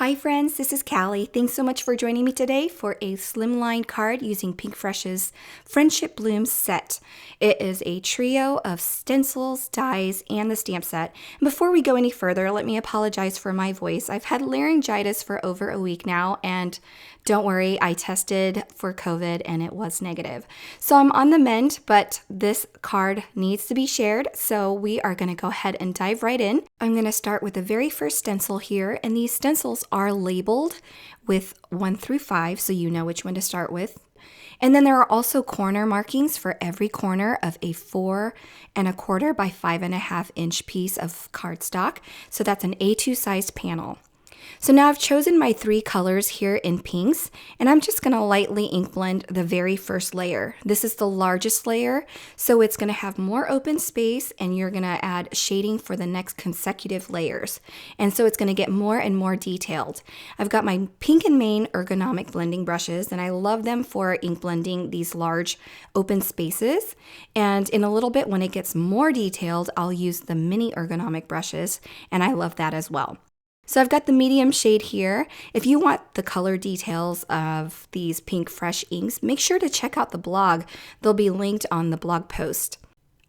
Hi friends, this is Caly. Thanks so much for joining me today for a slimline card using Pinkfresh's Friendship Blooms set. It is a trio of stencils, dies, and the stamp set. And before we go any further, let me apologize for my voice. I've had laryngitis for over a week now, and don't worry, I tested for COVID and it was negative. So I'm on the mend, but this card needs to be shared, so we are going to go ahead and dive right in. I'm going to start with the very first stencil here, and these stencils are labeled with 1 through 5, so you know which one to start with. And then there are also corner markings for every corner of a 4 1/4 by 5.5 inch piece of cardstock. So that's an A2 sized panel. So now I've chosen my 3 colors here in pinks, and I'm just going to lightly ink blend the very first layer. This is the largest layer, so it's going to have more open space, and you're going to add shading for the next consecutive layers. And so it's going to get more and more detailed. I've got my Pink and Main ergonomic blending brushes, and I love them for ink blending these large open spaces. And in a little bit, when it gets more detailed, I'll use the mini ergonomic brushes, and I love that as well. So I've got the medium shade here. If you want the color details of these Pinkfresh inks, make sure to check out the blog. They'll be linked on the blog post.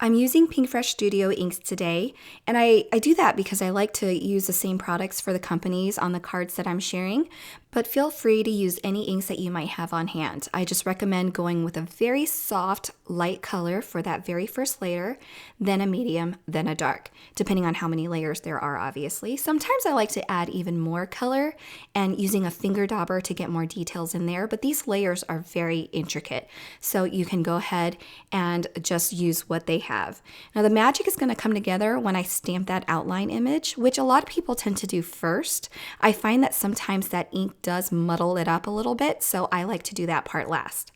I'm using Pinkfresh Studio inks today, and I do that because I like to use the same products for the companies on the cards that I'm sharing, but feel free to use any inks that you might have on hand. I just recommend going with a very soft, light color for that very first layer, then a medium, then a dark, depending on how many layers there are, obviously. Sometimes I like to add even more color and using a finger dauber to get more details in there, but these layers are very intricate, so you can go ahead and just use what they have. Now the magic is going to come together when I stamp that outline image, which a lot of people tend to do first. I find that sometimes that ink does muddle it up a little bit, so I like to do that part last.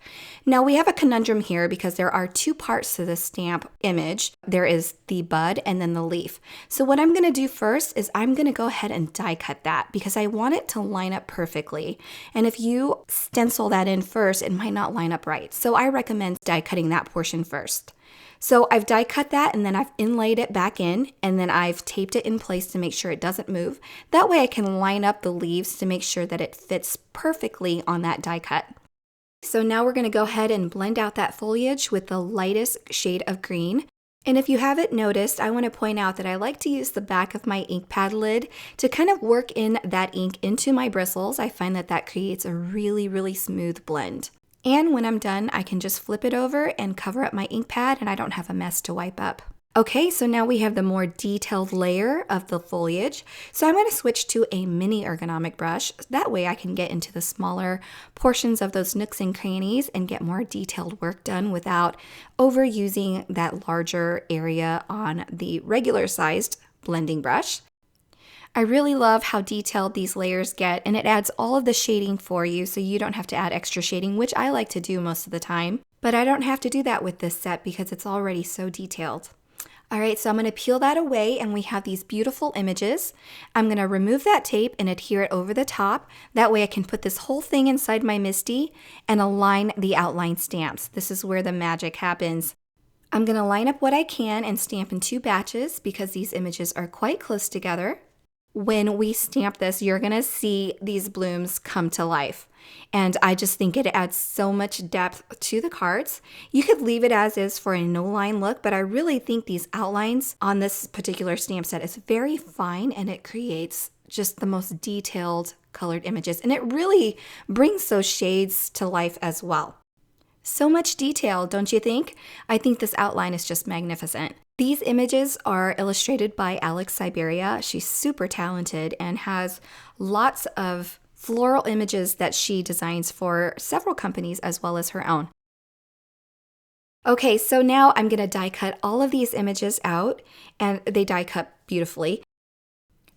Now we have a conundrum here because there are 2 parts to the stamp image. There is the bud and then the leaf. So what I'm going to do first is I'm going to go ahead and die cut that because I want it to line up perfectly. And if you stencil that in first, it might not line up right. So I recommend die cutting that portion first. So I've die cut that, and then I've inlaid it back in, and then I've taped it in place to make sure it doesn't move. That way I can line up the leaves to make sure that it fits perfectly on that die cut. So now we're going to go ahead and blend out that foliage with the lightest shade of green. And if you haven't noticed, I want to point out that I like to use the back of my ink pad lid to kind of work in that ink into my bristles. I find that that creates a really, really smooth blend. And when I'm done, I can just flip it over and cover up my ink pad, and I don't have a mess to wipe up. Okay, so now we have the more detailed layer of the foliage. So I'm going to switch to a mini ergonomic brush. That way I can get into the smaller portions of those nooks and crannies and get more detailed work done without overusing that larger area on the regular sized blending brush. I really love how detailed these layers get, and it adds all of the shading for you so you don't have to add extra shading, which I like to do most of the time. But I don't have to do that with this set because it's already so detailed. All right, so I'm going to peel that away, and we have these beautiful images. I'm going to remove that tape and adhere it over the top. That way I can put this whole thing inside my MISTI and align the outline stamps. This is where the magic happens. I'm going to line up what I can and stamp in 2 batches because these images are quite close together. When we stamp this, you're going to see these blooms come to life. And I just think it adds so much depth to the cards. You could leave it as is for a no-line look, but I really think these outlines on this particular stamp set is very fine, and it creates just the most detailed colored images. And it really brings those shades to life as well. So much detail, don't you think? I think this outline is just magnificent. These images are illustrated by Alex Siberia. She's super talented and has lots of floral images that she designs for several companies as well as her own. Okay, so now I'm going to die cut all of these images out, and they die cut beautifully.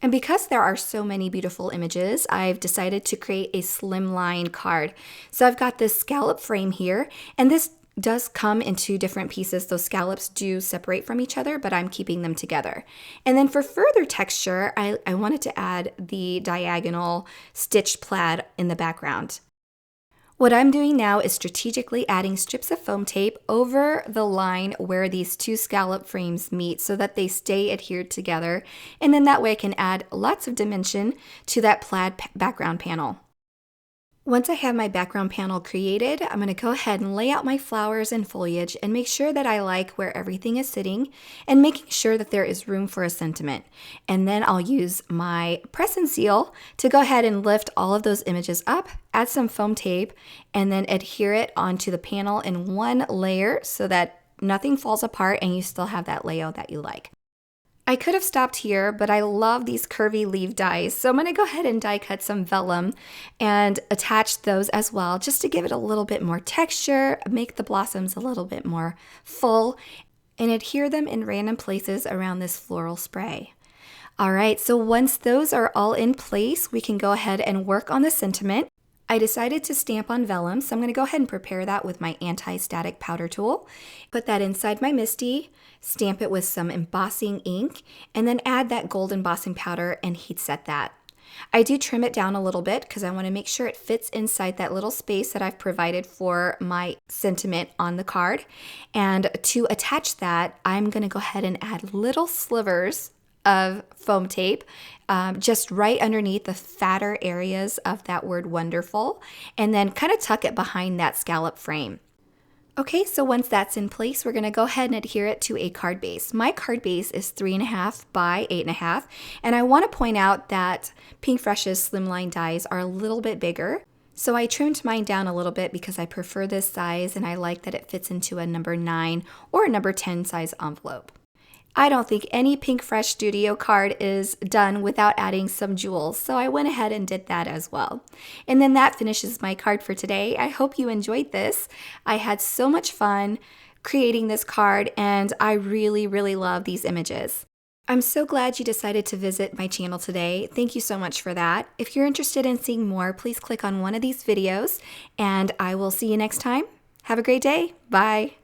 And because there are so many beautiful images, I've decided to create a slimline card. So I've got this scallop frame here, and this does come in 2 different pieces. Those scallops do separate from each other, but I'm keeping them together. And then for further texture, I wanted to add the diagonal stitched plaid in the background. What I'm doing now is strategically adding strips of foam tape over the line where these two scallop frames meet so that they stay adhered together. And then that way I can add lots of dimension to that plaid background panel. Once I have my background panel created, I'm going to go ahead and lay out my flowers and foliage and make sure that I like where everything is sitting and making sure that there is room for a sentiment. And then I'll use my press and seal to go ahead and lift all of those images up, add some foam tape, and then adhere it onto the panel in one layer so that nothing falls apart and you still have that layout that you like. I could have stopped here, but I love these curvy leaf dies, so I'm going to go ahead and die cut some vellum and attach those as well, just to give it a little bit more texture, make the blossoms a little bit more full, and adhere them in random places around this floral spray. All right, so once those are all in place, we can go ahead and work on the sentiment. I decided to stamp on vellum, so I'm going to go ahead and prepare that with my anti-static powder tool. Put that inside my MISTI, stamp it with some embossing ink, and then add that gold embossing powder and heat set that. I do trim it down a little bit because I want to make sure it fits inside that little space that I've provided for my sentiment on the card. And to attach that, I'm going to go ahead and add little slivers of foam tape just right underneath the fatter areas of that word wonderful, and then kind of tuck it behind that scallop frame. Okay, so once that's in place, we're going to go ahead and adhere it to a card base. My card base is 3.5 by 8.5, and I want to point out that Pinkfresh's slimline dies are a little bit bigger. So I trimmed mine down a little bit because I prefer this size and I like that it fits into a number 9 or a number 10 size envelope. I don't think any Pinkfresh Studio card is done without adding some jewels, so I went ahead and did that as well. And then that finishes my card for today. I hope you enjoyed this. I had so much fun creating this card, and I really, really love these images. I'm so glad you decided to visit my channel today. Thank you so much for that. If you're interested in seeing more, please click on one of these videos, and I will see you next time. Have a great day. Bye.